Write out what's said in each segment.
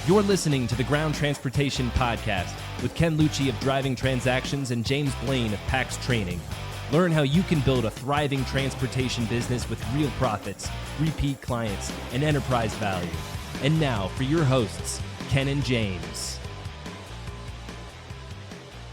You're listening to the Ground Transportation Podcast with Ken Lucci of Driving Transactions and James Blaine of PAX Training. Learn how you can build a thriving transportation business with real profits, repeat clients, and enterprise value. And now for your hosts, Ken and James.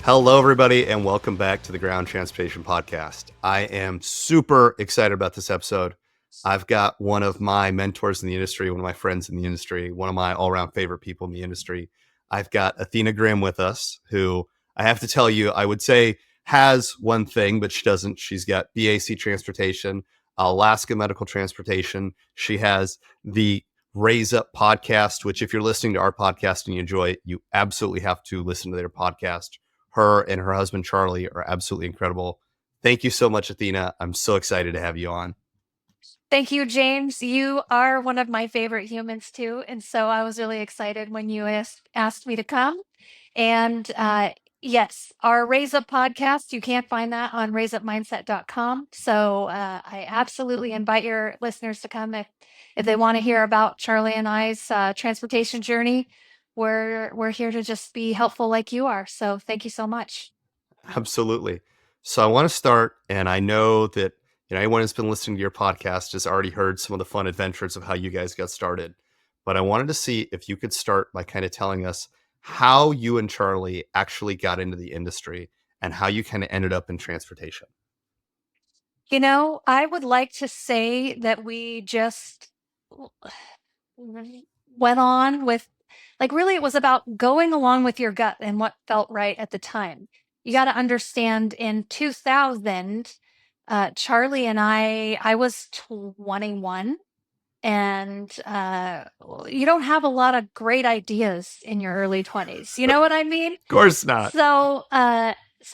Hello, everybody, and welcome back to the Ground Transportation Podcast. I am super excited about this episode. I've got one of my mentors in the industry, one of my friends in the industry, one of my all-around favorite people in the industry. I've got Athena Grimm with us, who I have to tell you, I would say has one thing, but she doesn't. She's got BAC Transportation, Alaska Medical Transportation. She has the Raise Up podcast, which if you're listening to our podcast and you enjoy it, you absolutely have to listen to their podcast. Her and her husband, Charlie, are absolutely incredible. Thank you so much, Athena. I'm so excited to have you on. Thank you, James. You are one of my favorite humans too. And so I was really excited when you asked me to come. And yes, our Raise Up podcast, you can't find that on raiseupmindset.com. So I absolutely invite your listeners to come if they want to hear about Charlie and I's transportation journey. We're here to just be helpful like you are. So thank you so much. Absolutely. So I want to start, and I know that anyone who's been listening to your podcast has already heard some of the fun adventures of how you guys got started. But I wanted to see if you could start by kind of telling us how you and Charlie actually got into the industry and how you kind of ended up in transportation. You know, I would like to say that we just went on with, really, it was about going along with your gut and what felt right at the time. You got to understand in 2000, Charlie and I was 21, and you don't have a lot of great ideas in your early 20s. You know what I mean? Of course not. So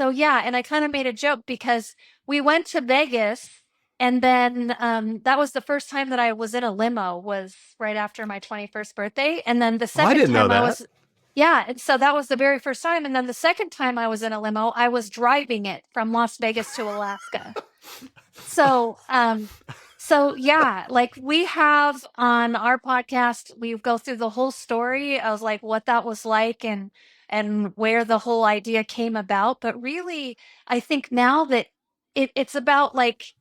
yeah, and I kind of made a joke because we went to Vegas, and then that was the first time that I was in a limo, was right after my 21st birthday. And then the I second didn't know time that. yeah, and so that was the very first time. And then the second time I was in a limo, I was driving it from Las Vegas to Alaska. So, yeah, like we have on our podcast, we go through the whole story of like what that was like and where the whole idea came about. But really, I think now that it's about like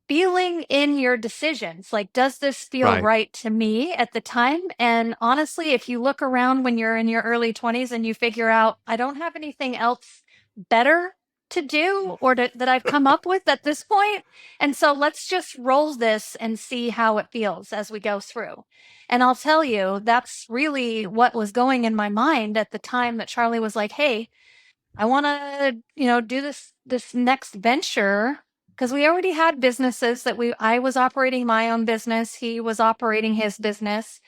feeling in your decisions. Like, does this feel right to me at the time? And honestly, if you look around when you're in your early 20s and you figure out, I don't have anything else better to do or that I've come up with at this point. And so let's just roll this and see how it feels as we go through. And I'll tell you, that's really what was going in my mind at the time that Charlie was like, hey, I want to, do this next venture, because we already had businesses I was operating my own business. He was operating his business,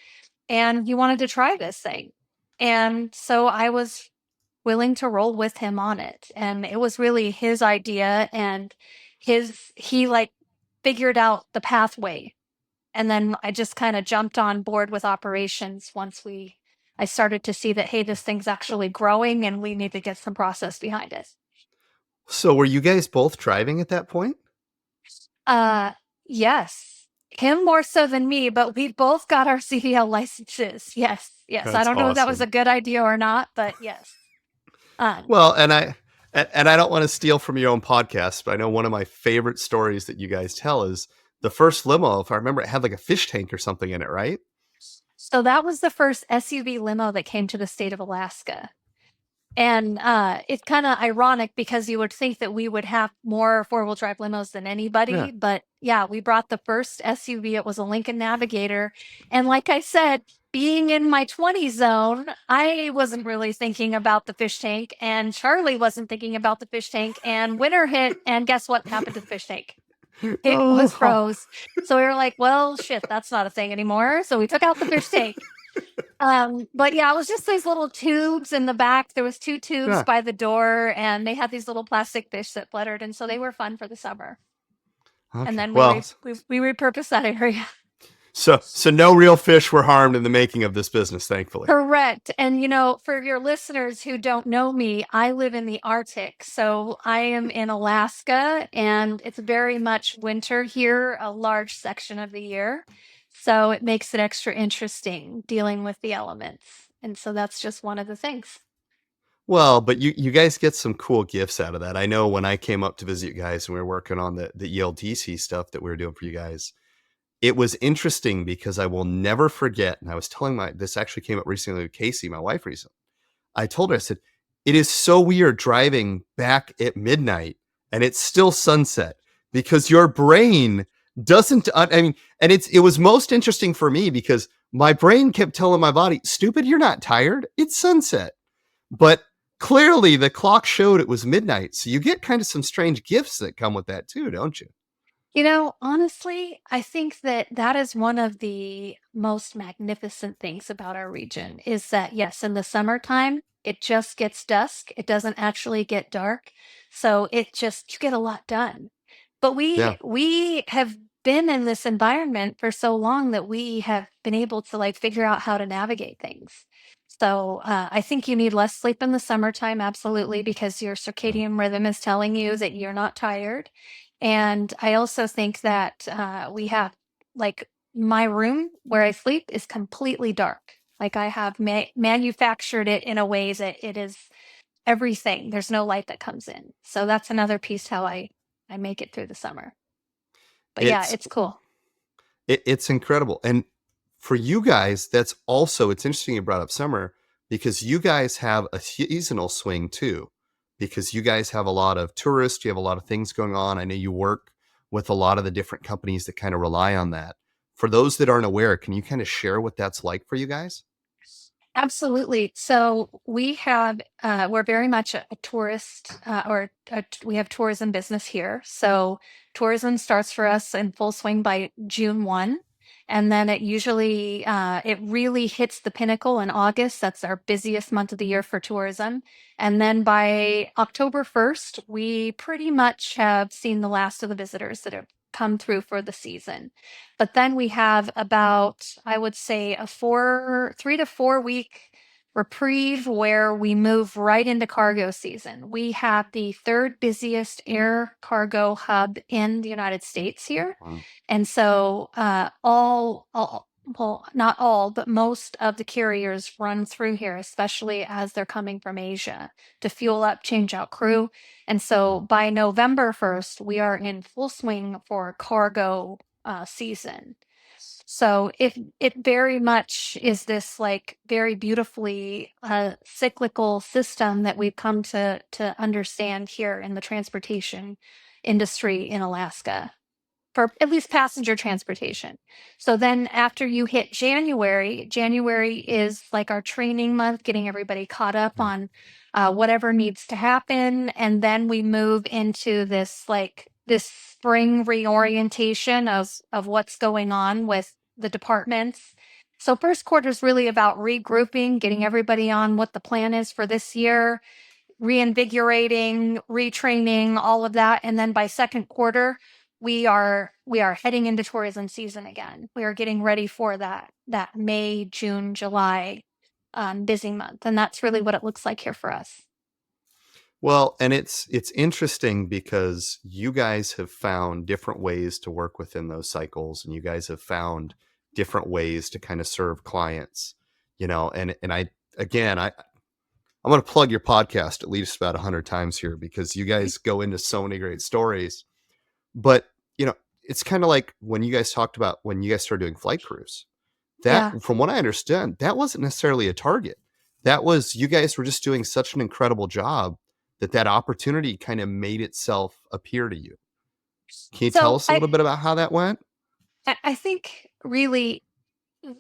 and he wanted to try this thing. And so I was willing to roll with him on it. And it was really his idea, and he like figured out the pathway. And then I just kind of jumped on board with operations once I started to see that, hey, this thing's actually growing and we need to get some process behind it. So were you guys both driving at that point? Yes. Him more so than me, but we both got our CDL licenses. Yes. That's I don't know if that was awesome. a good idea or not, but yes. Well, and I don't want to steal from your own podcast, but I know one of my favorite stories that you guys tell is the first limo. If I remember, it had like a fish tank or something in it, right? So that was the first SUV limo that came to the state of Alaska. And it's kind of ironic because you would think that we would have more four-wheel drive limos than anybody. Yeah. But yeah, we brought the first SUV. It was a Lincoln Navigator. And like I said, being in my 20s zone, I wasn't really thinking about the fish tank. And Charlie wasn't thinking about the fish tank. And winter hit. And guess what happened to the fish tank? It was froze. So we were like, well, shit, that's not a thing anymore. So we took out the fish tank. But yeah, it was just these little tubes in the back. There was 2 tubes by the door, and they had these little plastic fish that fluttered, and so they were fun for the summer. Okay. And then we repurposed that area. So no real fish were harmed in the making of this business, thankfully. Correct. And for your listeners who don't know me, I live in the Arctic. So I am in Alaska, and it's very much winter here, a large section of the year. So it makes it extra interesting dealing with the elements. And so that's just one of the things. Well, but you guys get some cool gifts out of that. I know when I came up to visit you guys and we were working on the ELTC stuff that we were doing for you guys, it was interesting because I will never forget. And I was telling this actually came up recently with Casey, my wife, recently. I told her, I said, it is so weird driving back at midnight and it's still sunset because your brain doesn't, I mean, and it was most interesting for me because my brain kept telling my body, stupid, you're not tired. It's sunset. But clearly the clock showed it was midnight. So you get kind of some strange gifts that come with that too, don't you? Honestly, I think that that is one of the most magnificent things about our region is that, yes, in the summertime, it just gets dusk. It doesn't actually get dark. So you get a lot done. But Yeah. we have been in this environment for so long that we have been able to like figure out how to navigate things. So I think you need less sleep in the summertime, absolutely, because your circadian rhythm is telling you that you're not tired. And I also think that we have like my room where I sleep is completely dark. Like I have manufactured it in a way that it is everything. There's no light that comes in. So that's another piece how I make it through the summer. But yeah, It's it's cool. it's incredible. And for you guys, that's also, it's interesting you brought up summer because you guys have a seasonal swing too, because you guys have a lot of tourists, you have a lot of things going on. I know you work with a lot of the different companies that kind of rely on that. For those that aren't aware, can you kind of share what that's like for you guys? Absolutely. So we're very much a tourist, we have tourism business here. So tourism starts for us in full swing by June 1. And then it really hits the pinnacle in August. That's our busiest month of the year for tourism. And then by October 1st, we pretty much have seen the last of the visitors that have come through for the season. But then we have about, I would say, 3 to 4 week reprieve where we move right into cargo season. We have the third busiest air cargo hub in the United States here. Wow. And so well, not all, but most of the carriers run through here, especially as they're coming from Asia to fuel up, change out crew. And so by November 1st, we are in full swing for cargo season. So it very much is this like very beautifully cyclical system that we've come to understand here in the transportation industry in Alaska for at least passenger transportation. So then after you hit January is like our training month, getting everybody caught up on whatever needs to happen. And then we move into this spring reorientation of what's going on with the departments. So first quarter is really about regrouping, getting everybody on what the plan is for this year, reinvigorating, retraining, all of that. And then by second quarter, we are heading into tourism season again. We are getting ready for that May, June, July busy month. And that's really what it looks like here for us. Well, and it's interesting because you guys have found different ways to work within those cycles, and you guys have found different ways to kind of serve clients, and I again I'm going to plug your podcast at least about 100 times here because you guys go into so many great stories. But it's kind of like when you guys talked about when you guys started doing flight crews. That, Yeah. from what I understand, that wasn't necessarily a target. That was, you guys were just doing such an incredible job that opportunity kind of made itself appear to you. Can you tell So us a little bit about how that went? I think really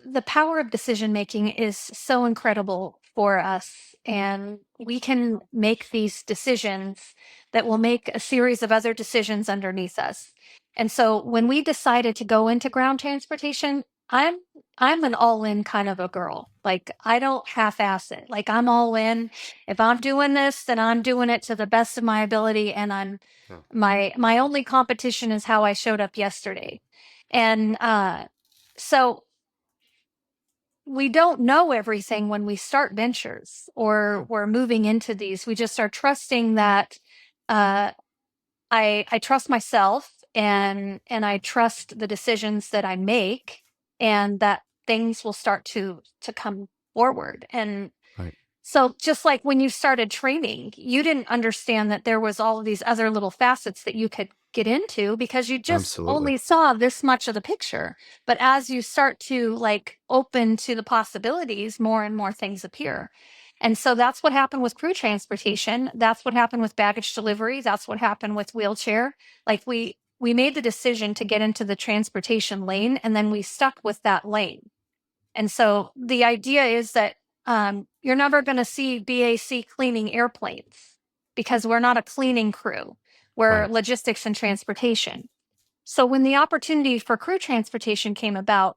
the power of decision making is so incredible for us, and we can make these decisions that will make a series of other decisions underneath us. And so when we decided to go into ground transportation, I'm an all in kind of a girl. Like I don't half ass it. Like I'm all in. If I'm doing this, then I'm doing it to the best of my ability, and Yeah. my only competition is how I showed up yesterday. And so we don't know everything when we start ventures or we're moving into these. We just are trusting that uh, I trust myself and I trust the decisions that I make, and that things will start to come forward. And Right. so just like when you started training, you didn't understand that there was all of these other little facets that you could get into because you just Absolutely. only saw this much of the picture. But as you start to like open to the possibilities, more and more things appear. And so that's what happened with crew transportation. That's what happened with baggage delivery. That's what happened with wheelchair. Like we made the decision to get into the transportation lane, and then we stuck with that lane. And so the idea is that you're never going to see BAC cleaning airplanes because we're not a cleaning crew. We're Right. logistics and transportation. So when the opportunity for crew transportation came about,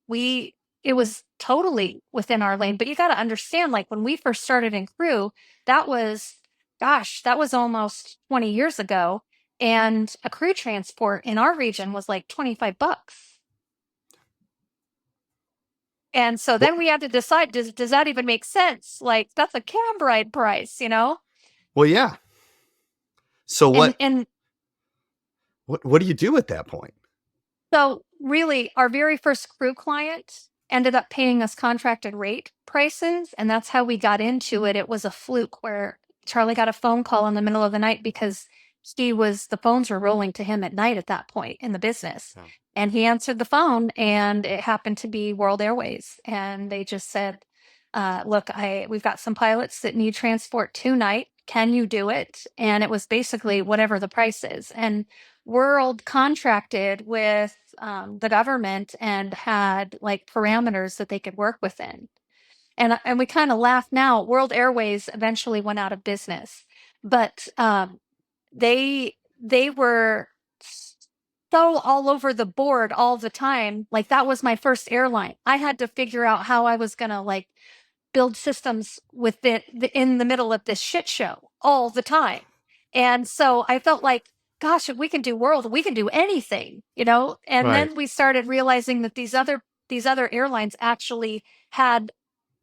we it was totally within our lane. But you got to understand, like when we first started in crew, that was, gosh, that was almost 20 years ago. And a crew transport in our region was like $25. And so Well, then we had to decide, does that even make sense? Like that's a cab ride price, you know? well, yeah. So And what do you do at that point? so really our very first crew client ended up paying us contracted rate prices, and that's how we got into it. It was a fluke where Charlie got a phone call in the middle of the night because the phones were rolling to him at night at that point in the business. Yeah. And he answered the phone, and it happened to be World Airways. And they just said, look, we've got some pilots that need transport tonight. Can you do it? And it was basically whatever the price is. And World contracted with the government and had like parameters that they could work within. And we kind of laugh now. World Airways eventually went out of business, but they were so all over the board all the time. Like that was my first airline. I had to figure out how I was gonna like build systems with in the middle of this shit show all the time. And so I felt like, gosh, if we can do world, we can do anything, you know? And Right. then we started realizing that these other airlines actually had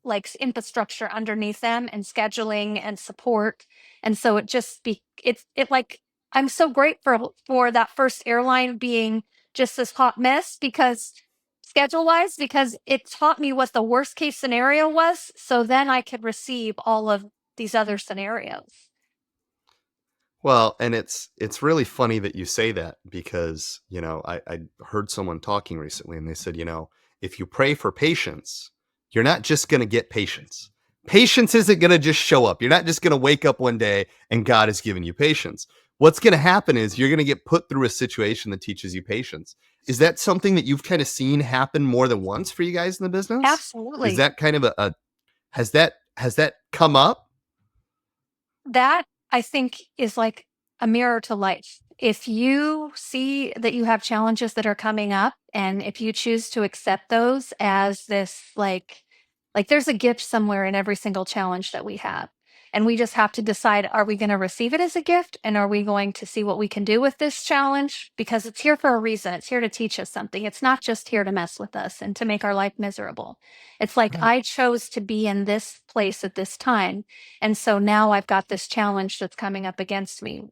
like infrastructure underneath them and scheduling and support. And so it like I'm so grateful for that first airline being just this hot mess because schedule wise, because it taught me what the worst case scenario was. So then I could receive all of these other scenarios. Well, and it's really funny that you say that because, I heard someone talking recently and they said, if you pray for patience, you're not just going to get patience. Patience isn't going to just show up. You're not just going to wake up one day and God has given you patience. What's going to happen is you're going to get put through a situation that teaches you patience. Is that something that you've kind of seen happen more than once for you guys in the business? Is Absolutely. that kind of has that come up? That I think is like a mirror to life. If you see that you have challenges that are coming up, and if you choose to accept those as this, like there's a gift somewhere in every single challenge that we have. And we just have to decide, are we going to receive it as a gift? And are we going to see what we can do with this challenge? Because it's here for a reason. It's here to teach us something. It's not just here to mess with us and to make our life miserable. It's like Right. I chose to be in this place at this time, and so now I've got this challenge that's coming up against me.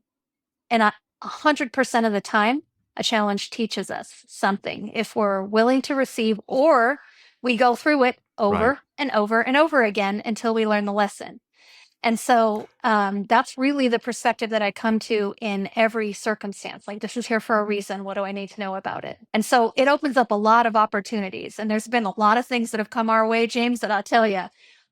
And 100% of the time, a challenge teaches us something if we're willing to receive, or we go through it Right. over and over and over again until we learn the lesson. And so that's really the perspective that I come to in every circumstance. Like, this is here for a reason. What do I need to know about it? And so it opens up a lot of opportunities. And there's been a lot of things that have come our way, James, that I'll tell you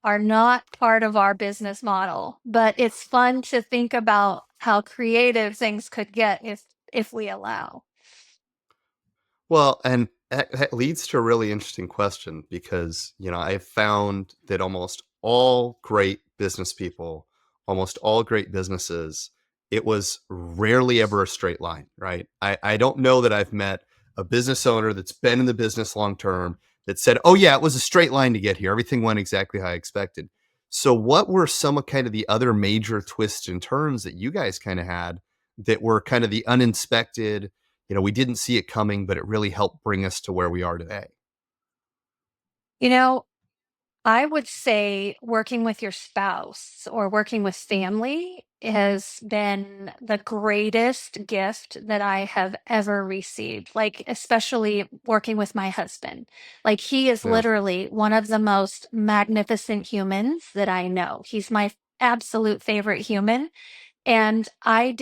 are not part of our business model. But it's fun to think about how creative things could get if we allow. Well, and that leads to a really interesting question because, I've found that almost all great business people, almost all great businesses, it was rarely ever a straight line, right? I don't know that I've met a business owner that's been in the business long term that said, oh, yeah, it was a straight line to get here. Everything went exactly how I expected. So, what were some of kind of the other major twists and turns that you guys kind of had that were kind of the uninspected? We didn't see it coming, but it really helped bring us to where we are today. You know, I would say working with your spouse or working with family has been the greatest gift that I have ever received, like, especially working with my husband. Like, he is Yeah. literally one of the most magnificent humans that I know. He's my absolute favorite human. And had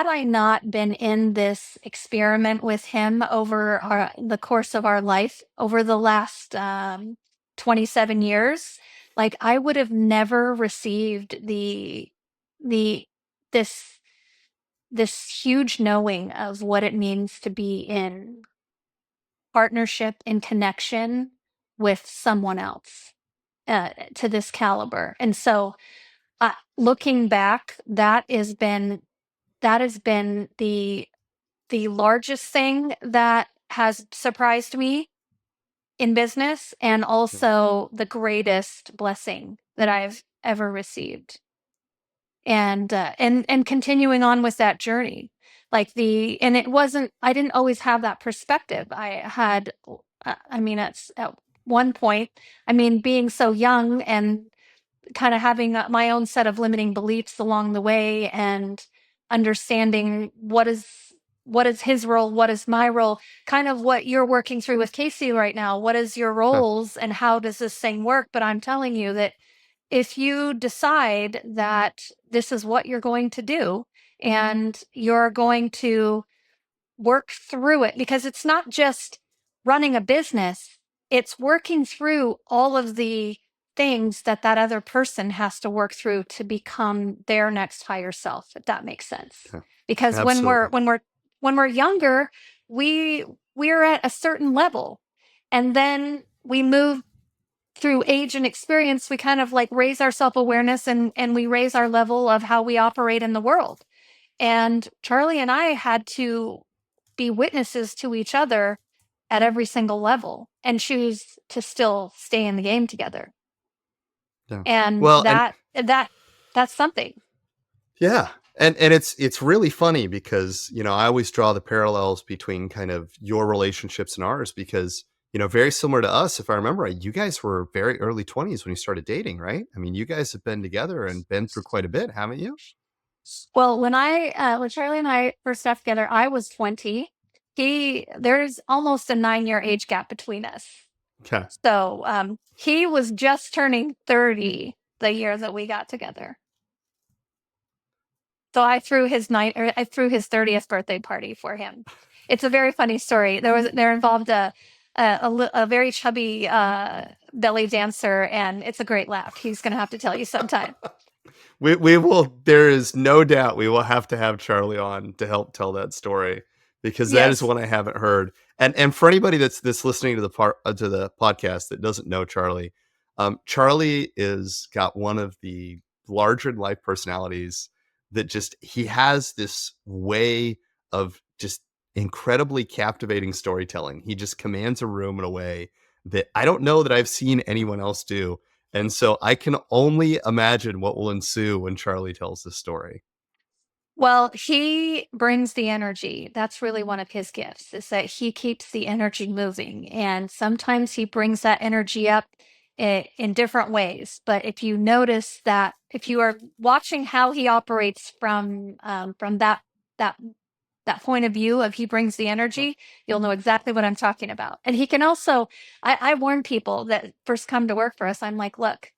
I not been in this experiment with him over the course of our life, over the last 27 years, like I would have never received the this this huge knowing of what it means to be in partnership and connection with someone else to this caliber. And so, looking back, that has been the largest thing that has surprised me in business, and also the greatest blessing that I've ever received. And continuing on with that journey, and it wasn't, I didn't always have that perspective. I mean, at one point, I mean, being so young and kind of having my own set of limiting beliefs along the way, and understanding what is his role, what is my role, kind of what you're working through with Casey right now. What is your Huh. roles and how does this thing work? But I'm telling you that if you decide that this is what you're going to do, and you're going to work through it, because it's not just running a business, it's working through all of the things that that other person has to work through to become their next higher self, if that makes sense. Yeah. Because Absolutely. when we're younger, we're at a certain level, and then we move through age and experience, we kind of like raise our self-awareness, and we raise our level of how we operate in the world. And Charlie and I had to be witnesses to each other at every single level and choose to still stay in the game together. Yeah. And Well, and that's something. yeah, and it's really funny because I always draw the parallels between kind of your relationships and ours because very similar to us. If I remember right, you guys were very early 20s when you started dating, right? I mean, you guys have been together and been through quite a bit, haven't you? Well, when Charlie and I first got together, I was 20. There's almost a 9-year age gap between us. Okay. So he was just turning 30 the year that we got together. So I threw his 30th birthday party for him. It's a very funny story. There involved a very chubby belly dancer, and it's a great laugh. He's going to have to tell you sometime. We will. There is no doubt we will have to have Charlie on to help tell that story because that is Yes. one I haven't heard. And for anybody that's listening to the podcast that doesn't know Charlie, Charlie is got one of the larger than life personalities that just he has this way of just incredibly captivating storytelling. He just commands a room in a way that I don't know that I've seen anyone else do. And so I can only imagine what will ensue when Charlie tells this story. Well, he brings the energy. That's really one of his gifts, is that he keeps the energy moving. And sometimes he brings that energy up in different ways. But if you notice that, if you are watching how he operates from that that point of view of he brings the energy, you'll know exactly what I'm talking about. And he can also, I warn people that first come to work for us, I'm like, look,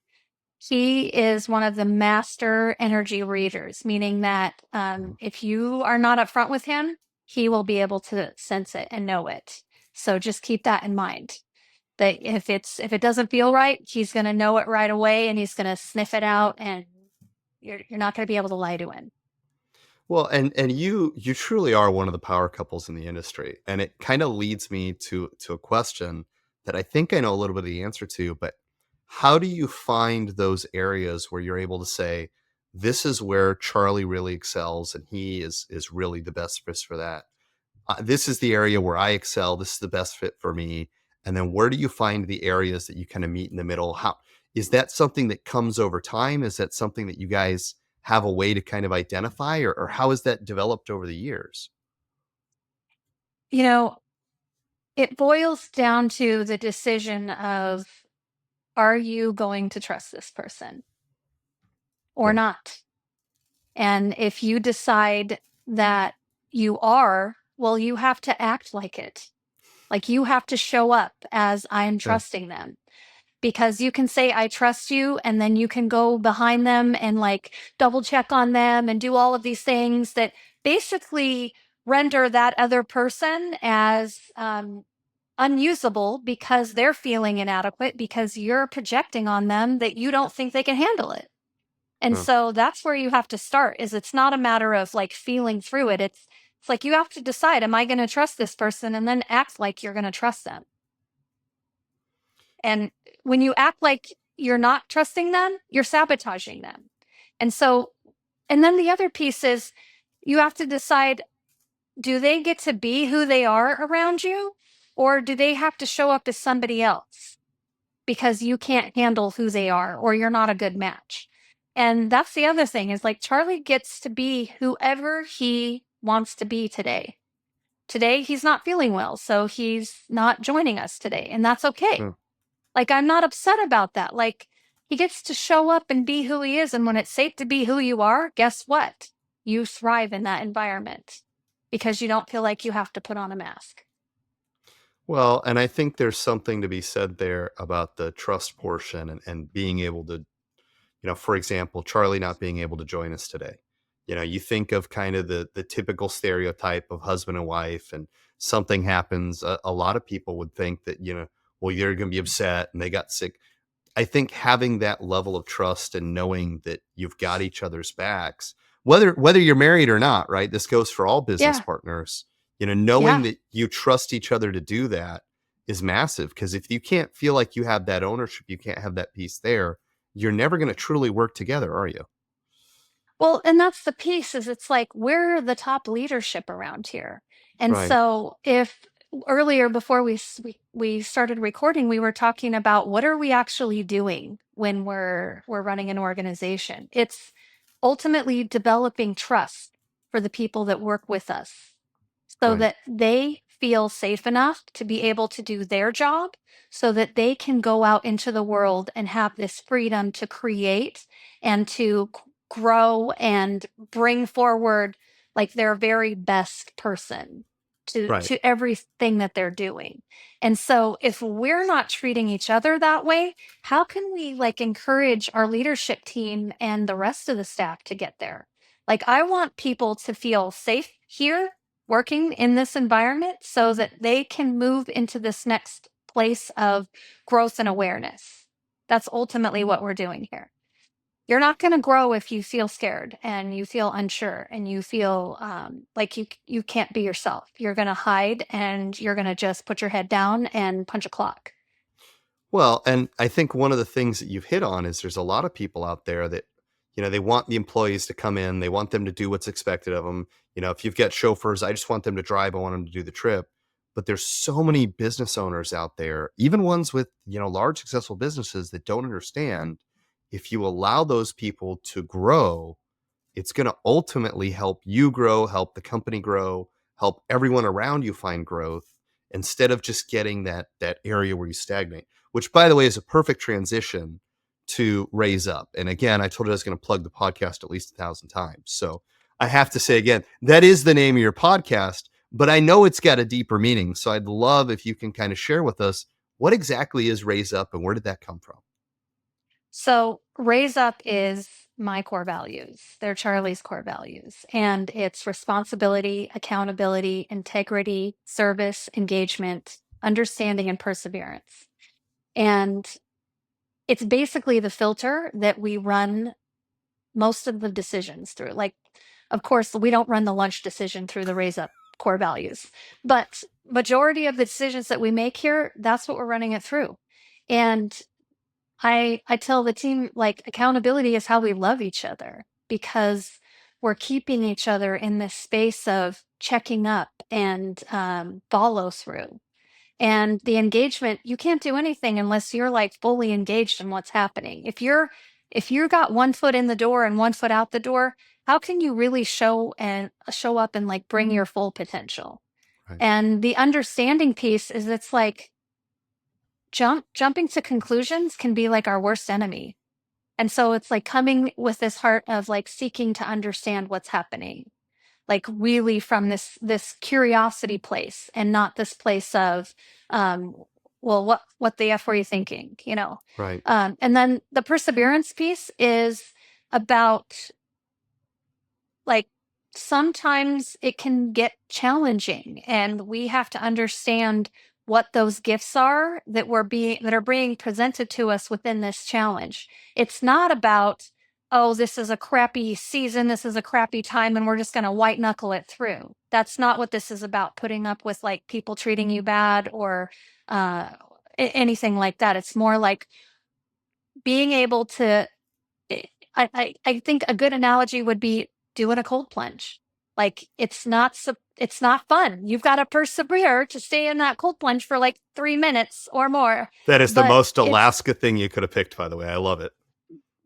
he is one of the master energy readers, meaning that if you are not upfront with him, he will be able to sense it and know it. So just keep that in mind. That if it doesn't feel right, he's going to know it right away, and he's going to sniff it out, and you're not going to be able to lie to him. Well, and you truly are one of the power couples in the industry. And it kind of leads me to a question that I think I know a little bit of the answer to, but how do you find those areas where you're able to say, this is where Charlie really excels and he is really the best fit for that? This is the area where I excel. This is the best fit for me. And then where do you find the areas that you kind of meet in the middle? How is that something that comes over time? Is that something that you guys have a way to kind of identify, or how has that developed over the years? You know, it boils down to the decision of, are you going to trust this person? or Yeah. not. And if you decide that you are, well, you have to act like it. Like you have to show up as I'm Yeah. trusting them. Because you can say, I trust you, and then you can go behind them and like double check on them and do all of these things that basically render that other person as unusable because they're feeling inadequate because you're projecting on them that you don't think they can handle it. And Yeah. so that's where you have to start is it's not a matter of like feeling through it. It's like you have to decide, am I going to trust this person? And then act like you're going to trust them. And when you act like you're not trusting them, you're sabotaging them. And so, and then the other piece is you have to decide, do they get to be who they are around you? Or do they have to show up as somebody else because you can't handle who they are or you're not a good match? And that's the other thing is like Charlie gets to be whoever he wants to be today. Today, he's not feeling well, so he's not joining us today, and that's okay. Yeah. Like, I'm not upset about that. Like, he gets to show up and be who he is. And when it's safe to be who you are, guess what? You thrive in that environment because you don't feel like you have to put on a mask. Well, and I think there's something to be said there about the trust portion and being able to, for example, Charlie not being able to join us today. You think of kind of the typical stereotype of husband and wife, and something happens. A lot of people would think that, well, you're going to be upset and they got sick. I think having that level of trust and knowing that you've got each other's backs, whether you're married or not, right? This goes for all business Yeah. partners. Knowing Yeah. that you trust each other to do that is massive. Because if you can't feel like you have that ownership, you can't have that piece there, you're never going to truly work together, are you? Well, and that's the piece is it's like we're the top leadership around here. And Right. so if earlier before we started recording, we were talking about what are we actually doing when we're running an organization? It's ultimately developing trust for the people that work with us so Right. that they feel safe enough to be able to do their job so that they can go out into the world and have this freedom to create and to grow and bring forward like their very best person Right. to everything that they're doing. And so if we're not treating each other that way, how can we like encourage our leadership team and the rest of the staff to get there? Like I want people to feel safe here working in this environment so that they can move into this next place of growth and awareness. That's ultimately what we're doing here. You're not going to grow if you feel scared and you feel unsure and you feel like you can't be yourself. You're going to hide and you're going to just put your head down and punch a clock. Well, and I think one of the things that you've hit on is there's a lot of people out there that, they want the employees to come in, they want them to do what's expected of them. If you've got chauffeurs, I just want them to drive, I want them to do the trip. But there's so many business owners out there, even ones with, large successful businesses that don't understand if you allow those people to grow, it's going to ultimately help you grow, help the company grow, help everyone around you find growth instead of just getting that area where you stagnate, which by the way is a perfect transition to Raise Up. And again, I told you I was going to plug the podcast at least 1,000 times. So I have to say again, that is the name of your podcast, but I know it's got a deeper meaning. So I'd love if you can kind of share with us what exactly is Raise Up and where did that come from? So, Raise Up is my core values. They're Charlie's core values. And it's responsibility, accountability, integrity, service, engagement, understanding, and perseverance. And it's basically the filter that we run most of the decisions through. Like, of course, we don't run the lunch decision through the Raise Up core values, but majority of the decisions that we make here, that's what we're running it through. And I tell the team like accountability is how we love each other because we're keeping each other in this space of checking up and follow through. And the engagement, you can't do anything unless you're like fully engaged in what's happening. If you got one foot in the door and one foot out the door, how can you really show up and like bring your full potential? Right. And the understanding piece is it's like jumping to conclusions can be like our worst enemy. And so it's like coming with this heart of like seeking to understand what's happening, like really from this curiosity place, and not this place of, well, what the F were you thinking, you know? Right. And then the perseverance piece is about, like, sometimes it can get challenging, and we have to understand what those gifts are that are being presented to us within this challenge. It's not about, oh, this is a crappy season, this is a crappy time, and we're just going to white knuckle it through. That's not what this is about, putting up with like people treating you bad or uh anything like that. It's more like being able to, I think a good analogy would be doing a cold plunge. Like, it's not fun. You've got to persevere to stay in that cold plunge for like 3 minutes or more. That is the But most it's Alaska thing you could have picked, by the way. I love it.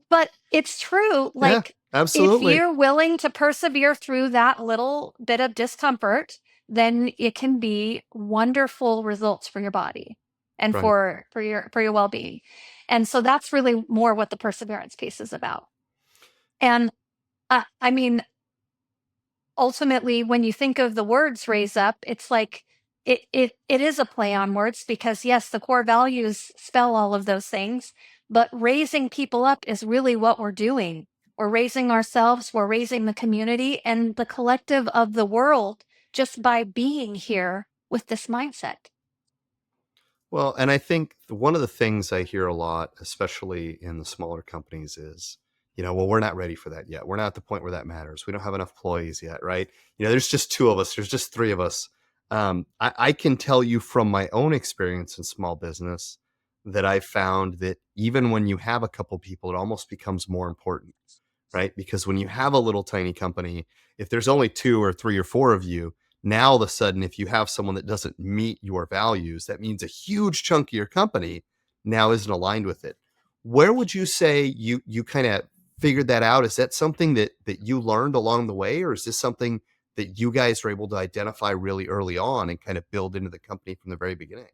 but it's true. Yeah, Like, if absolutely. you're willing to persevere through that little bit of discomfort, then it can be wonderful results for your body and Right. for your well-being. And so that's really more what the perseverance piece is about. And I mean, ultimately, when you think of the words raise up, it's like it is a play on words, because yes, the core values spell all of those things, but raising people up is really what we're doing. We're raising ourselves, we're raising the community and the collective of the world just by being here with this mindset. Well, and I think one of the things I hear a lot, especially in the smaller companies, is, well, we're not ready for that yet. We're not at the point where that matters. We don't have enough employees yet, right? There's just two of us. There's just three of us. I can tell you from my own experience in small business that I found that even when you have a couple people, it almost becomes more important, right? Because when you have a little tiny company, if there's only two or three or four of you, now all of a sudden, if you have someone that doesn't meet your values, that means a huge chunk of your company now isn't aligned with it. Where would you say you kind of figured that out? Is that something that you learned along the way, or is this something that you guys were able to identify really early on and kind of build into the company from the very beginning?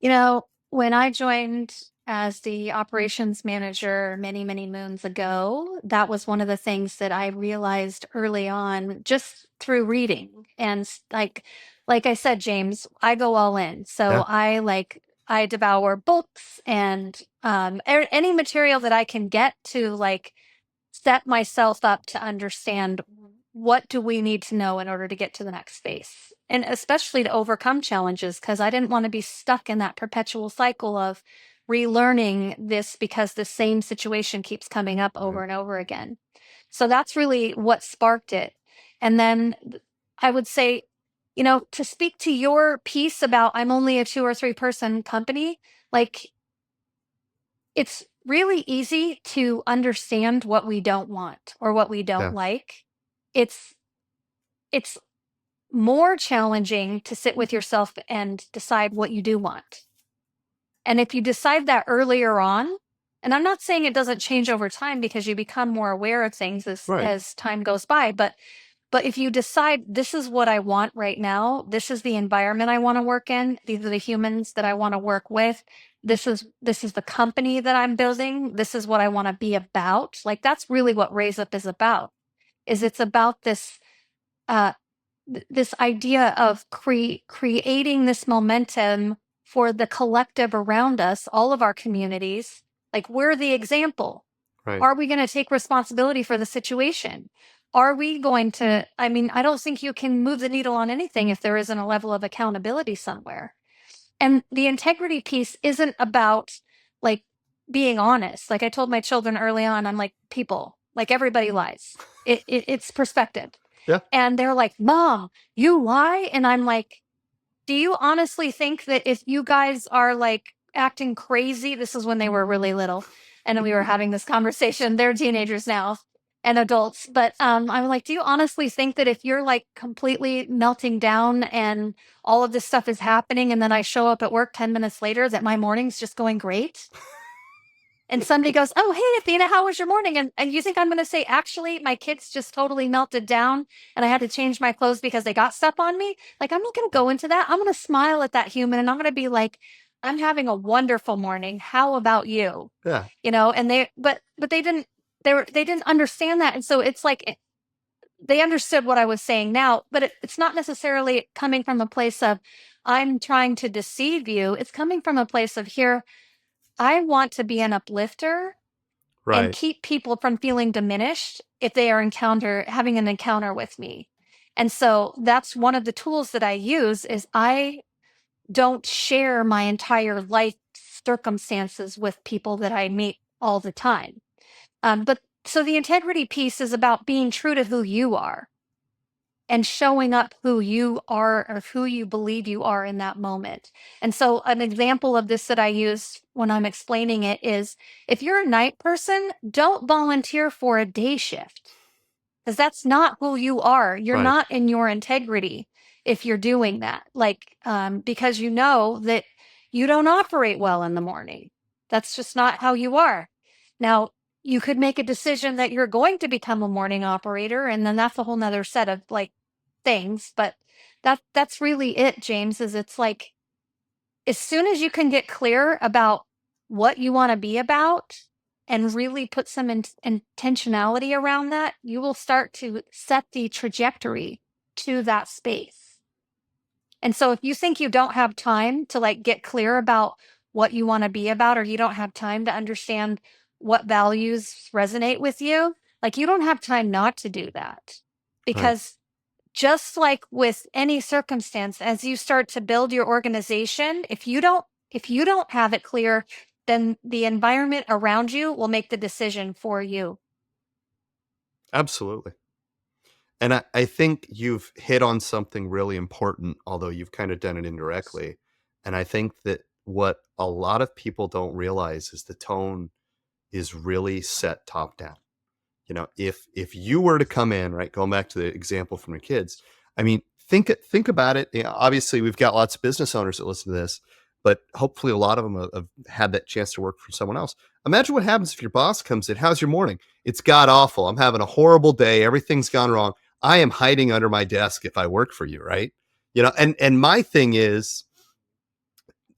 You know, when I joined as the operations manager many, many moons ago, that was one of the things that I realized early on just through reading. And like I said, James, I go all in. So Yeah, I devour books and any material that I can get to like set myself up to understand what do we need to know in order to get to the next space, and especially to overcome challenges, because I didn't want to be stuck in that perpetual cycle of relearning this because the same situation keeps coming up over right, and over again. So that's really what sparked it. And then I would say, to speak to your piece about I'm only a 2 or 3 person company, like, it's really easy to understand what we don't want or what we don't yeah, like. It's it's more challenging to sit with yourself and decide what you do want. And if you decide that earlier on, and I'm not saying it doesn't change over time because you become more aware of things right, as time goes by, but if you decide this is what I want right now, this is the environment I want to work in, these are the humans that I want to work with, this is the company that I'm building, this is what I want to be about. Like, that's really what Raise Up is about. It's about this uh this idea of creating this momentum for the collective around us, all of our communities. Like, we're the example. right. Are we going to take responsibility for the situation? Are we going to, I mean, I don't think you can move the needle on anything if there isn't a level of accountability somewhere. And the integrity piece isn't about like being honest. Like I told my children early on, I'm like, people, like, everybody lies. It's perspective. Yeah, And they're like, Mom, you lie? And I'm like, do you honestly think that if you guys are like acting crazy, this is when they were really little and we were having this conversation, they're teenagers now and adults, but I'm like, do you honestly think that if you're like completely melting down and all of this stuff is happening and then I show up at work 10 minutes later that my morning's just going great? And somebody goes, oh, hey, Athena, how was your morning? And you think I'm going to say, actually, my kids just totally melted down and I had to change my clothes because they got stuff on me? Like, I'm not going to go into that. I'm going to smile at that human and I'm going to be like, I'm having a wonderful morning. How about you? Yeah. And but they didn't, they didn't understand that. And so it's like, they understood what I was saying now, but it's not necessarily coming from a place of, I'm trying to deceive you. It's coming from a place of, here, I want to be an uplifter and Right. keep people from feeling diminished if they are having an encounter with me. And so that's one of the tools that I use, is I don't share my entire life circumstances with people that I meet all the time. But so the integrity piece is about being true to who you are and showing up who you are, or who you believe you are in that moment. And so an example of this that I use when I'm explaining it is, if you're a night person, don't volunteer for a day shift, because that's not who you are. You're Right. not in your integrity if you're doing that. Because you know that you don't operate well in the morning. That's just not how you are. Now, you could make a decision that you're going to become a morning operator, and then that's a whole nother set of things. But that's really it, James, is it's like, as soon as you can get clear about what you want to be about and really put some intentionality around that, you will start to set the trajectory to that space. And so if you think you don't have time to get clear about what you want to be about, or you don't have time to understand what values resonate with you, you don't have time not to do that. Right. Because just like with any circumstance, as you start to build your organization, if you don't have it clear, then the environment around you will make the decision for you. Absolutely. And I think you've hit on something really important, although you've kind of done it indirectly. And I think that what a lot of people don't realize is the tone is really set top down. If you were to come in, right, going back to the example from your kids, I mean, think about it. Obviously, we've got lots of business owners that listen to this, but hopefully a lot of them have had that chance to work for someone else. Imagine what happens if your boss comes in. How's your morning? It's god awful. I'm having a horrible day. Everything's gone wrong. I am hiding under my desk if I work for you, right? And my thing is,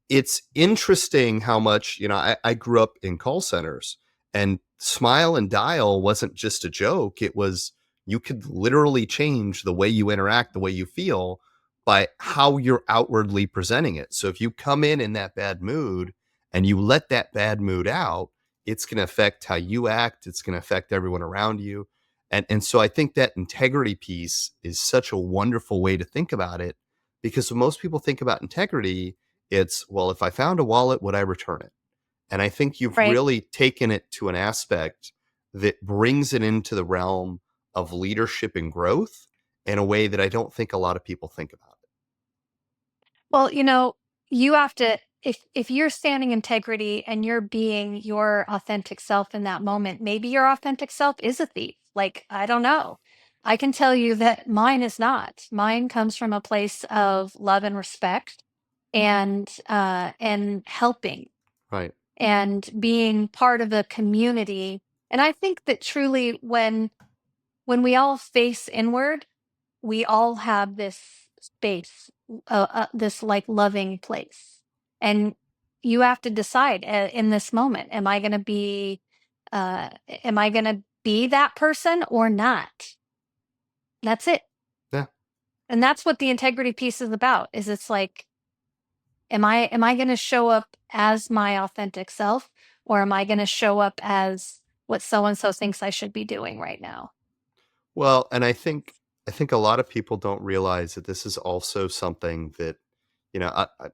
it's interesting how much, I grew up in call centers, and smile and dial wasn't just a joke. It was, you could literally change the way you interact, the way you feel, by how you're outwardly presenting it. So if you come in that bad mood and you let that bad mood out, it's going to affect how you act. It's going to affect everyone around you. And so I think that integrity piece is such a wonderful way to think about it, because when most people think about integrity, it's, well, if I found a wallet, would I return it? And I think you've Right. really taken it to an aspect that brings it into the realm of leadership and growth in a way that I don't think a lot of people think about it. Well, you have to, if you're standing integrity and you're being your authentic self in that moment, maybe your authentic self is a thief. I don't know. I can tell you that mine is not. Mine comes from a place of love and respect, and helping, Right. and being part of a community. And I think that truly, when we all face inward, we all have this space, this loving place. And you have to decide, in this moment, am I going to be that person or not? That's it. Yeah. And that's what the integrity piece is about, is it's like, am I going to show up as my authentic self, or am I going to show up as what so and so thinks I should be doing right now? Well, and I think a lot of people don't realize that this is also something that,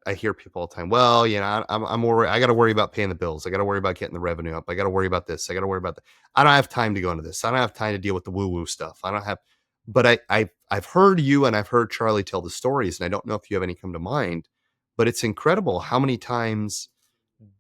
I hear people all the time. Well, I'm worried. I got to worry about paying the bills. I got to worry about getting the revenue up. I got to worry about this. I got to worry about that. I don't have time to go into this. I don't have time to deal with the woo woo stuff. I don't have. But I've heard you and I've heard Charlie tell the stories, and I don't know if you have any come to mind. But it's incredible how many times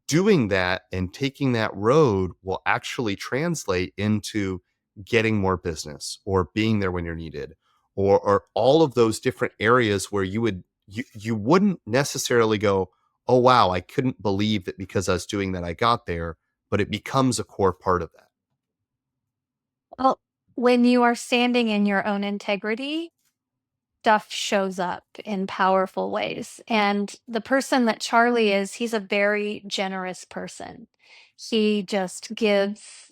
doing that and taking that road will actually translate into getting more business, or being there when you're needed, or all of those different areas where you wouldn't necessarily go, oh wow, I couldn't believe that because I was doing that I got there, but it becomes a core part of that. Well, when you are standing in your own integrity, stuff shows up in powerful ways. And the person that Charlie is, he's a very generous person. He just gives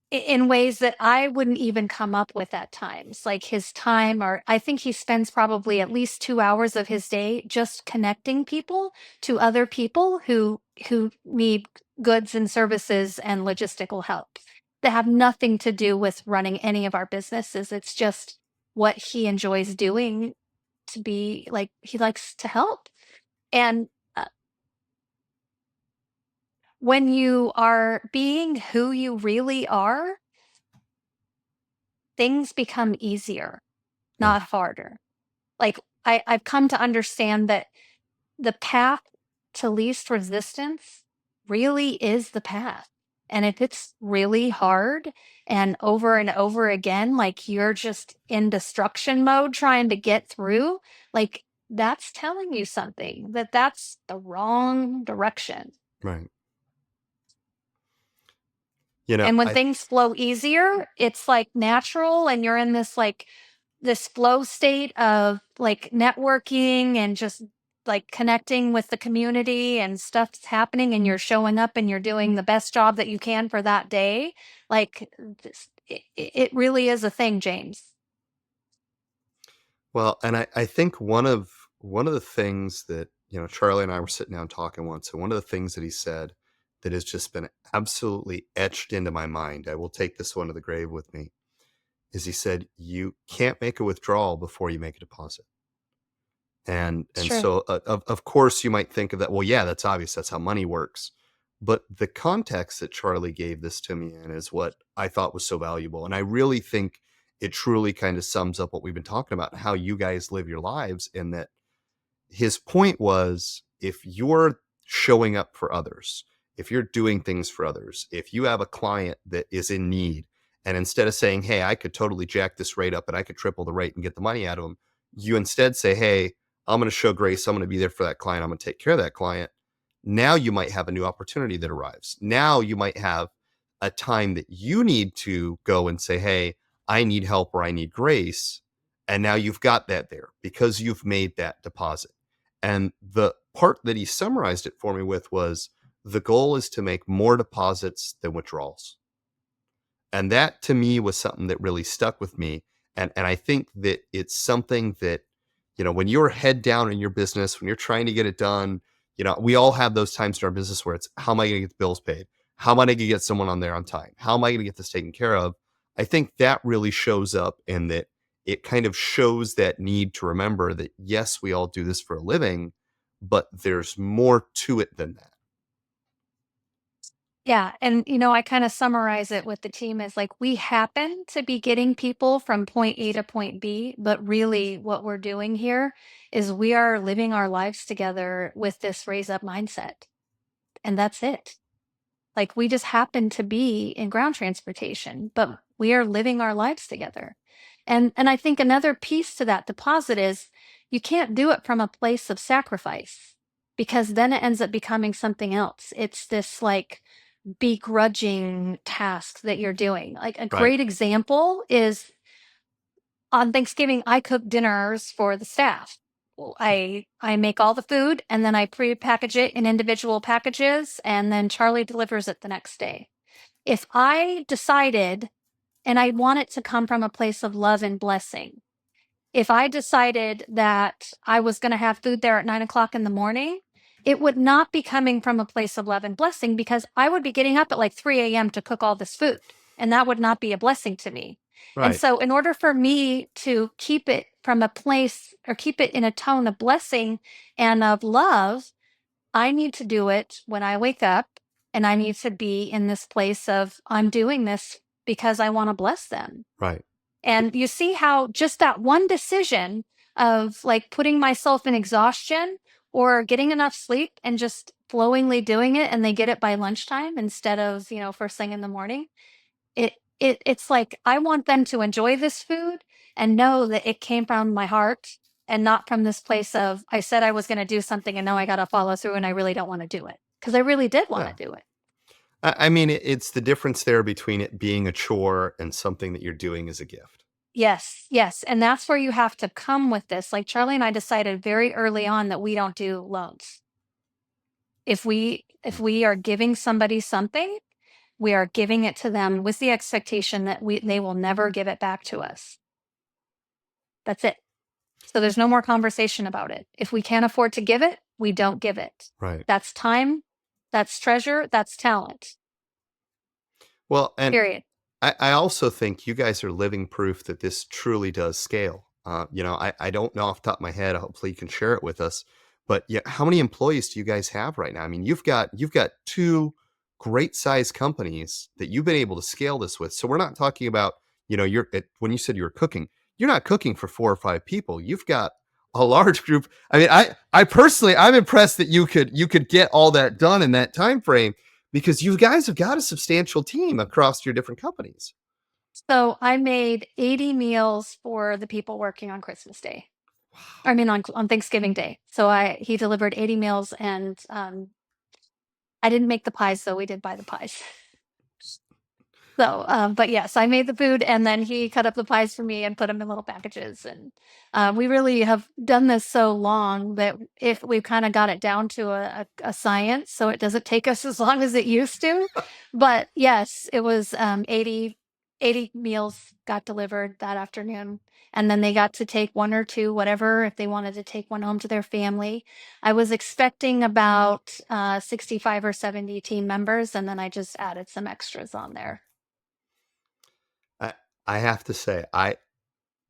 in ways that I wouldn't even come up with at times. Like his time, or I think he spends probably at least 2 hours of his day just connecting people to other people who need goods and services and logistical help that have nothing to do with running any of our businesses. It's just what he enjoys doing, to be like, he likes to help. And when you are being who you really are, things become easier, not harder. Like I've come to understand that the path to least resistance really is the path. And if it's really hard and over again, like you're just in destruction mode trying to get through, like that's telling you something, that that's the wrong direction. Right. And when things flow easier, it's like natural, and you're in this flow state of like networking and just like connecting with the community, and stuff's happening, and you're showing up and you're doing the best job that you can for that day. Like it really is a thing, James. Well, and I think one of the things that, Charlie and I were sitting down talking once, and one of the things that he said that has just been absolutely etched into my mind, I will take this one to the grave with me, is he said, you can't make a withdrawal before you make a deposit. And Sure. so of course you might think of that, well, yeah, that's obvious, that's how money works. But the context that Charlie gave this to me in is what I thought was so valuable. And I really think it truly kind of sums up what we've been talking about, how you guys live your lives. In that his point was, if you're showing up for others, if you're doing things for others, if you have a client that is in need, and instead of saying, hey, I could totally jack this rate up and I could triple the rate and get the money out of them, you instead say, hey, I'm going to show grace, I'm going to be there for that client, I'm going to take care of that client. Now you might have a new opportunity that arrives. Now you might have a time that you need to go and say, hey, I need help or I need grace. And now you've got that there because you've made that deposit. And the part that he summarized it for me with was, the goal is to make more deposits than withdrawals. And that to me was something that really stuck with me. And I think that it's something that, when you're head down in your business, when you're trying to get it done, we all have those times in our business where it's, how am I going to get the bills paid? How am I going to get someone on there on time? How am I going to get this taken care of? I think that really shows up in that it kind of shows that need to remember that, yes, we all do this for a living, but there's more to it than that. Yeah. And, I kind of summarize it with the team as like, we happen to be getting people from point A to point B, but really what we're doing here is we are living our lives together with this raise up mindset. And that's it. Like, we just happen to be in ground transportation, but we are living our lives together. And I think another piece to that deposit is, you can't do it from a place of sacrifice, because then it ends up becoming something else. It's this like begrudging task that you're doing. Like a great example is, on Thanksgiving, I cook dinners for the staff. I make all the food, and then I pre-package it in individual packages, and then Charlie delivers it the next day. If I decided, and I want it to come from a place of love and blessing, if I decided that I was going to have food there at 9 o'clock in the morning, it would not be coming from a place of love and blessing, because I would be getting up at like 3 a.m. to cook all this food, and that would not be a blessing to me. Right. And so in order for me to keep it from a place, or keep it in a tone of blessing and of love, I need to do it when I wake up, and I need to be in this place of, I'm doing this because I want to bless them. Right. And you see how just that one decision of like putting myself in exhaustion or getting enough sleep and just flowingly doing it, and they get it by lunchtime instead of, first thing in the morning. It's like, I want them to enjoy this food and know that it came from my heart, and not from this place of, I said I was going to do something and now I got to follow through and I really don't want to do it, because I really did want to do it. I mean, it's the difference there between it being a chore and something that you're doing as a gift. Yes, yes. And that's where you have to come with this. Like Charlie and I decided very early on that we don't do loans. If we are giving somebody something, we are giving it to them with the expectation that they will never give it back to us. That's it. So there's no more conversation about it. If we can't afford to give it, we don't give it. Right. That's time, that's treasure, that's talent. Well, and Period. I also think you guys are living proof that this truly does scale. I don't know off the top of my head. Hopefully, you can share it with us. But yeah, how many employees do you guys have right now? I mean, you've got two great sized companies that you've been able to scale this with. So we're not talking about when you said you were cooking, you're not cooking for 4 or 5 people. You've got a large group. I mean, I personally, I'm impressed that you could get all that done in that time frame, because you guys have got a substantial team across your different companies. So I made 80 meals for the people working on Christmas Day. I mean, on Thanksgiving Day. So he delivered 80 meals, and I didn't make the pies, though. We did buy the pies. So, but yes, I made the food, and then he cut up the pies for me and put them in little packages. And we really have done this so long that if we've kind of got it down to a science, so it doesn't take us as long as it used to. But yes, it was 80 meals got delivered that afternoon. And then they got to take one or two, whatever, if they wanted to take one home to their family. I was expecting about 65 or 70 team members, and then I just added some extras on there. I have to say, I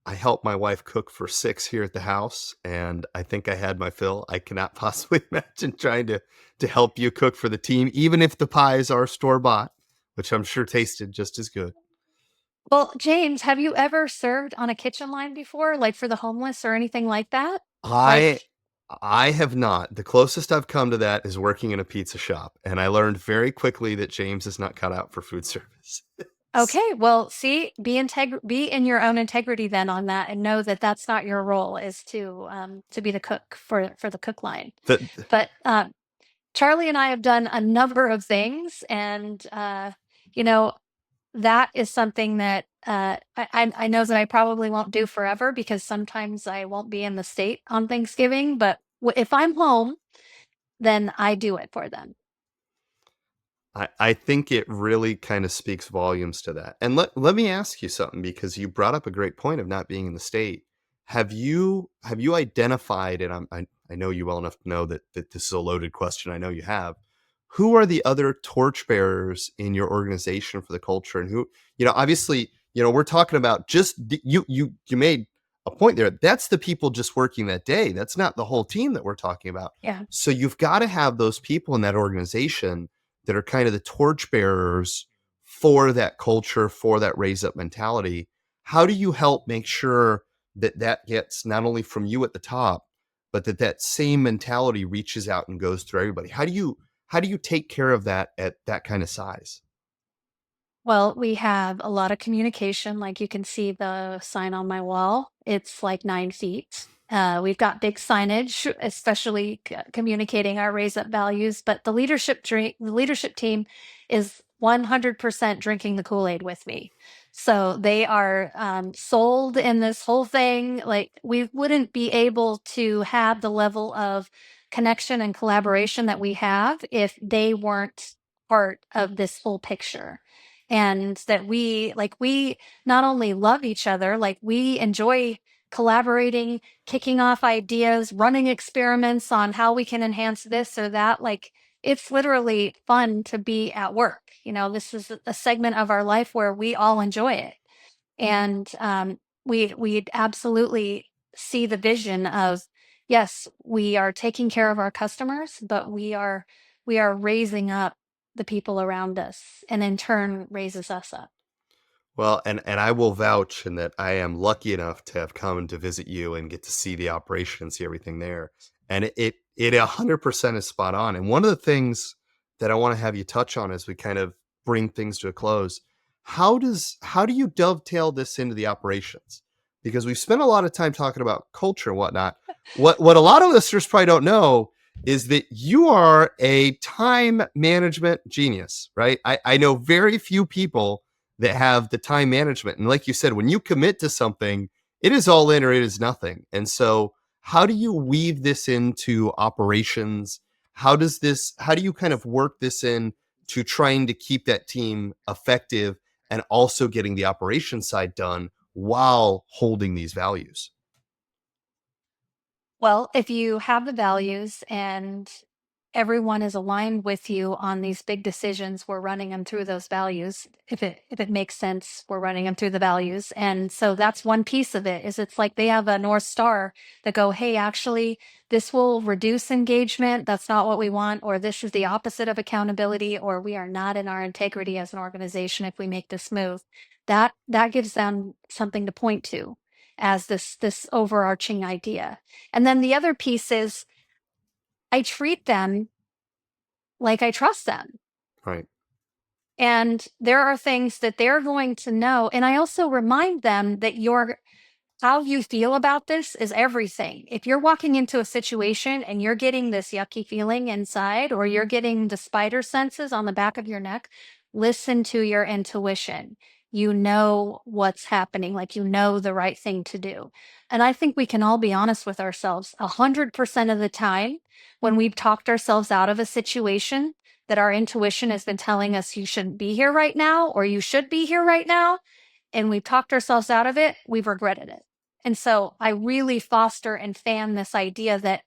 help my wife cook for 6 here at the house, and I think I had my fill. I cannot possibly imagine trying to help you cook for the team, even if the pies are store-bought, which I'm sure tasted just as good. Well, James, have you ever served on a kitchen line before, like for the homeless or anything like that? I Like, I have not. The closest I've come to that is working in a pizza shop, and I learned very quickly that James is not cut out for food service. okay, well, see, be in your own integrity then on that, and know that that's not your role, is to be the cook for the cook line. The, But Charlie and I have done a number of things, and you know, that is something that I know that I probably won't do forever, because sometimes I won't be in the state on Thanksgiving. But if I'm home, then I do it for them. I think it really kind of speaks volumes to that. And let me ask you something, because you brought up a great point of not being in the state. Have you identified, and I know you well enough to know that this is a loaded question. I know you have. Who are the other torchbearers in your organization for the culture, and who, obviously, we're talking about just you made a point there. That's the people just working that day. That's not the whole team that we're talking about. Yeah. So you've got to have those people in that organization that are kind of the torchbearers for that culture, for that raise up mentality. How do you help make sure that that gets not only from you at the top, but that same mentality reaches out and goes through everybody? How do you take care of that at that kind of size? Well, we have a lot of communication. Like you can see the sign on my wall, it's like 9 feet. We've got big signage, especially communicating our raise up values. But the leadership team is 100% drinking the Kool-Aid with me. So they are sold in this whole thing. Like we wouldn't be able to have the level of connection and collaboration that we have if they weren't part of this full picture. And that we not only love each other, like we enjoy collaborating, kicking off ideas, running experiments on how we can enhance this or that. Like it's literally fun to be at work. This is a segment of our life where we all enjoy it. And we absolutely see the vision of, yes, we are taking care of our customers, but we are raising up the people around us, and in turn raises us up. Well, and I will vouch in that I am lucky enough to have come to visit you and get to see the operation and see everything there. And it 100% is spot on. And one of the things that I want to have you touch on as we kind of bring things to a close, how do you dovetail this into the operations? Because we've spent a lot of time talking about culture and whatnot. What a lot of listeners probably don't know is that you are a time management genius, right? I know very few people that have the time management. And like you said, when you commit to something, it is all in or it is nothing. And so how do you weave this into operations? How do you kind of work this in to trying to keep that team effective and also getting the operation side done while holding these values? Well, if you have the values and everyone is aligned with you on these big decisions, we're running them through those values. If it makes sense, we're running them through the values. And so that's one piece of it, is it's like they have a North Star that go, hey, actually, this will reduce engagement. That's not what we want, or this is the opposite of accountability, or we are not in our integrity as an organization if we make this move. That gives them something to point to as this overarching idea. And then the other piece is I treat them like I trust them. Right. And there are things that they're going to know. And I also remind them that how you feel about this is everything. If you're walking into a situation and you're getting this yucky feeling inside, or you're getting the spider senses on the back of your neck, listen to your intuition. You know what's happening, like you know the right thing to do. And I think we can all be honest with ourselves 100% of the time when we've talked ourselves out of a situation that our intuition has been telling us you shouldn't be here right now, or you should be here right now, and we've talked ourselves out of it, we've regretted it. And so I really foster and fan this idea that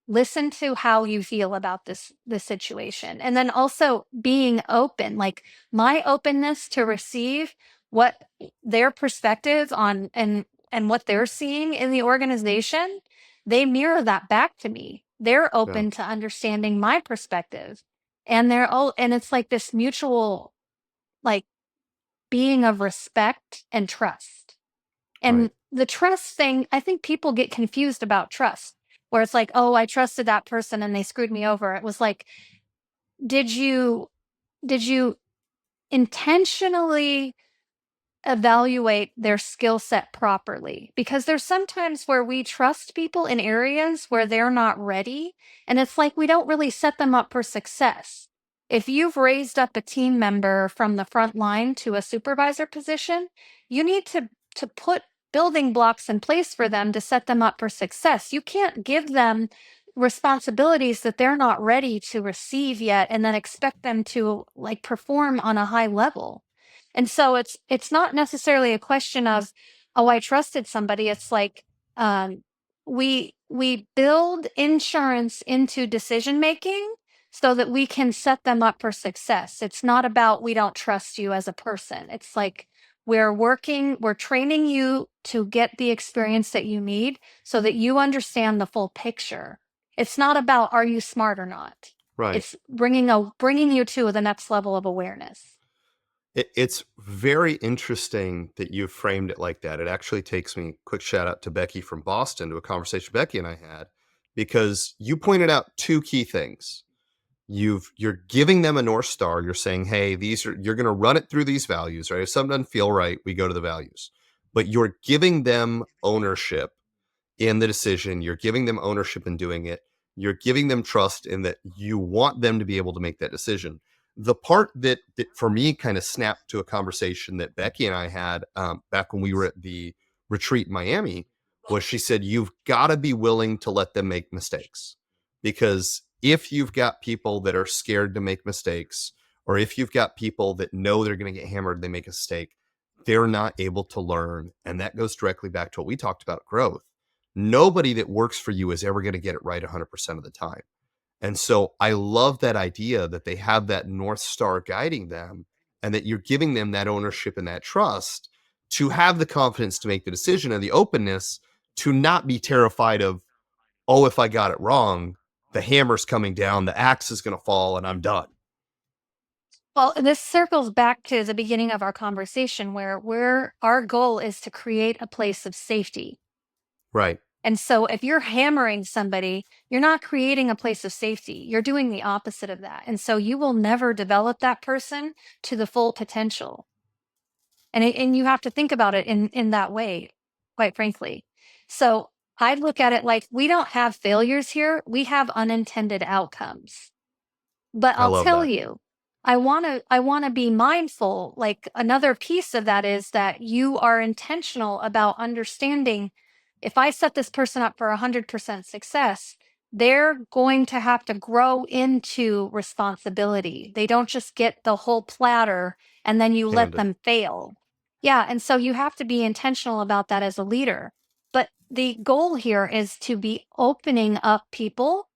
listen to how you feel about this situation. And then also being open, like my openness to receive what their perspective on and what they're seeing in the organization, they mirror that back to me. They're Yeah. open to understanding my perspective. And it's like this mutual, like, being of respect and trust. Right. And the trust thing, I think people get confused about trust, where it's like, oh, I trusted that person and they screwed me over. It was like, did you did you intentionally evaluate their skill set properly? Because there's sometimes where we trust people in areas where they're not ready, and it's like we don't really set them up for success. If you've raised up a team member from the front line to a supervisor position, you need to put building blocks in place for them to set them up for success. You can't give them responsibilities that they're not ready to receive yet and then expect them to like perform on a high level. And so it's not necessarily a question of, oh, I trusted somebody. It's like we build insurance into decision making so that we can set them up for success. It's not about we don't trust you as a person. It's like we're training you to get the experience that you need so that you understand the full picture. It's not about are you smart or not. Right. It's bringing you to the next level of awareness. It's very interesting that you framed it like that. It actually takes me, quick shout out to Becky from Boston, to a conversation Becky and I had, because you pointed out two key things. You're giving them a North Star. You're saying, hey, you're going to run it through these values, right? If something doesn't feel right, we go to the values. But you're giving them ownership in the decision. You're giving them ownership in doing it. You're giving them trust in that you want them to be able to make that decision. The part that for me kind of snapped to a conversation that Becky and I had back when we were at the retreat in Miami was, she said, you've got to be willing to let them make mistakes. Because if you've got people that are scared to make mistakes, or if you've got people that know they're going to get hammered, they make a mistake, they're not able to learn. And that goes directly back to what we talked about, growth. Nobody that works for you is ever going to get it right 100% of the time. And so I love that idea that they have that North Star guiding them, and that you're giving them that ownership and that trust to have the confidence to make the decision, and the openness to not be terrified of, oh, if I got it wrong, the hammer's coming down, the axe is going to fall, and I'm done. Well, this circles back to the beginning of our conversation where our goal is to create a place of safety. Right. And so if you're hammering somebody, you're not creating a place of safety. You're doing the opposite of that. And so you will never develop that person to the full potential. And you have to think about it in that way, quite frankly. So I look at it like we don't have failures here. We have unintended outcomes. But I I'll love tell that. you, I want to be mindful. Like another piece of that is that you are intentional about understanding if I set this person up for 100% success, they're going to have to grow into responsibility. They don't just get the whole platter and then you let Handed. them fail. Yeah, and so you have to be intentional about that as a leader. But the goal here is to be opening up people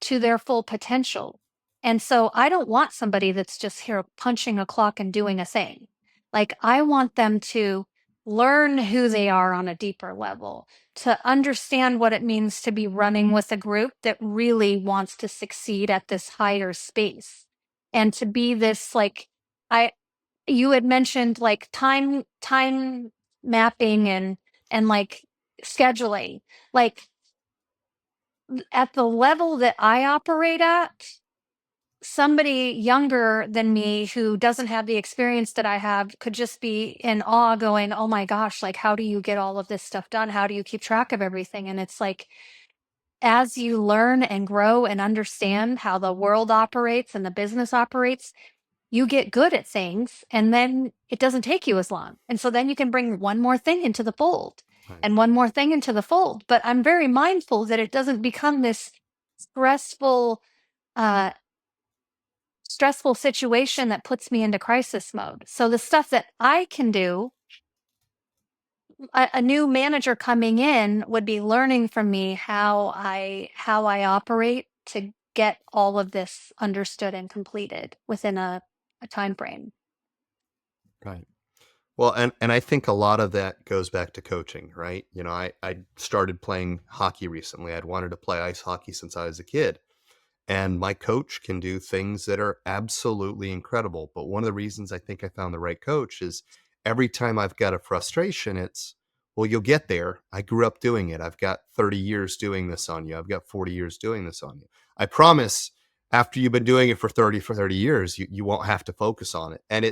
to their full potential. And so I don't want somebody that's just here punching a clock and doing a thing. Like I want them to learn who they are on a deeper level, to understand what it means to be running with a group that really wants to succeed at this higher space. And to be this like I you had mentioned like time mapping and like scheduling. Like at the level that I operate at, somebody younger than me who doesn't have the experience that I have could just be in awe going, oh my gosh, like, how do you get all of this stuff done? How do you keep track of everything? And it's like, as you learn and grow and understand how the world operates and the business operates, you get good at things and then it doesn't take you as long. And so then you can bring one more thing into the fold Right. and one more thing into the fold. But I'm very mindful that it doesn't become this stressful, uh, stressful situation that puts me into crisis mode. So the stuff that I can do, a new manager coming in would be learning from me how I operate to get all of this understood and completed within a time frame. Right. Well, and I think a lot of that goes back to coaching, right? I started playing hockey recently. I'd wanted to play ice hockey since I was a kid. And my coach can do things that are absolutely incredible. But one of the reasons I think I found the right coach is every time I've got a frustration, it's, well, you'll get there. I grew up doing it. I've got 30 years doing this on you. I've got 40 years doing this on you. I promise after you've been doing it for 30 years, you won't have to focus on it. And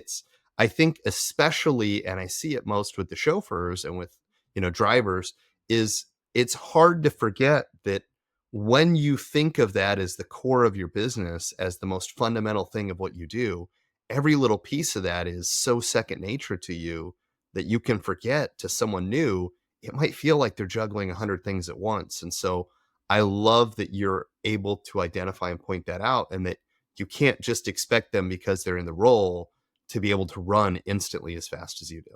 I think especially, and I see it most with the chauffeurs and with, drivers, is it's hard to forget that when you think of that as the core of your business, as the most fundamental thing of what you do, every little piece of that is so second nature to you that you can forget to someone new. It might feel like they're juggling 100 things at once. And so I love that you're able to identify and point that out, and that you can't just expect them because they're in the role to be able to run instantly as fast as you do.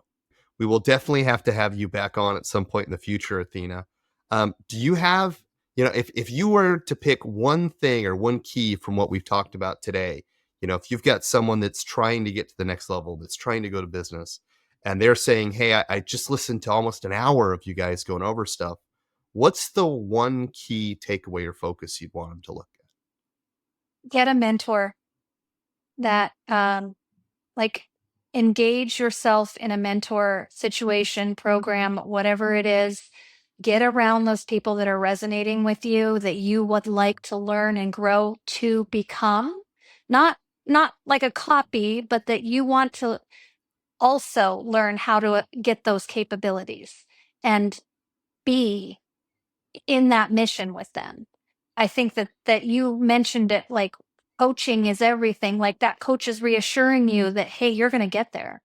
We will definitely have to have you back on at some point in the future, Athena. Do you have, if you were to pick one thing or one key from what we've talked about today, if you've got someone that's trying to get to the next level, that's trying to go to business, and they're saying, hey, I just listened to almost an hour of you guys going over stuff, what's the one key takeaway or focus you'd want them to look at? Get a mentor that like engage yourself in a mentor situation, program, whatever it is. Get around those people that are resonating with you, that you would like to learn and grow to become. Not like a copy, but that you want to also learn how to get those capabilities and be in that mission with them. I think that you mentioned it, like coaching is everything. Like that coach is reassuring you that, hey, you're going to get there.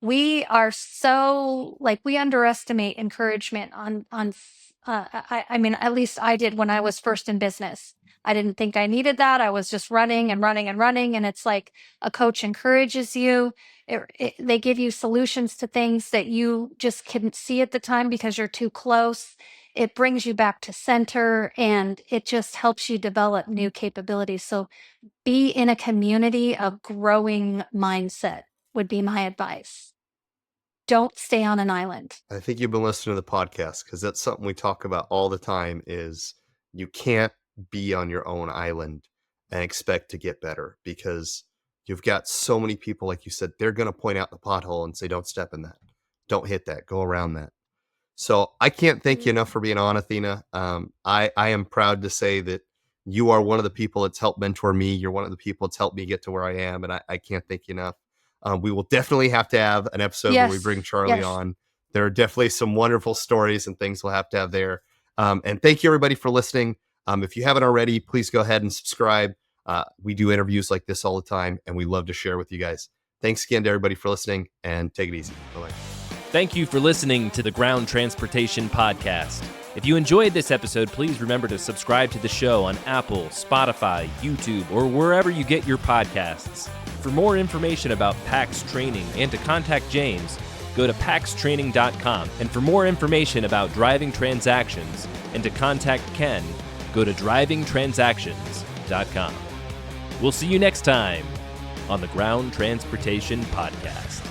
We are so like we underestimate encouragement I mean, at least I did when I was first in business. I didn't think I needed that. I was just running and running and running. And it's like a coach encourages you. They give you solutions to things that you just couldn't see at the time because you're too close. It brings you back to center and it just helps you develop new capabilities. So be in a community of growing mindset would be my advice. Don't stay on an island. I think you've been listening to the podcast because that's something we talk about all the time is you can't be on your own island and expect to get better because you've got so many people, like you said, they're going to point out the pothole and say, don't step in that. Don't hit that. Go around that. So I can't thank you enough for being on, Athena. I am proud to say that you are one of the people that's helped mentor me. You're one of the people that's helped me get to where I am. And I can't thank you enough. We will definitely have to have an episode where we bring Charlie on. There are definitely some wonderful stories and things we'll have to have there. And thank you everybody for listening. If you haven't already, please go ahead and subscribe. We do interviews like this all the time, and we love to share with you guys. Thanks again to everybody for listening, and take it easy. Bye-bye. Thank you for listening to the Ground Transportation Podcast. If you enjoyed this episode, please remember to subscribe to the show on Apple, Spotify, YouTube, or wherever you get your podcasts. For more information about PAX Training and to contact James, go to paxtraining.com. And for more information about driving transactions and to contact Ken, go to drivingtransactions.com. We'll see you next time on the Ground Transportation Podcast.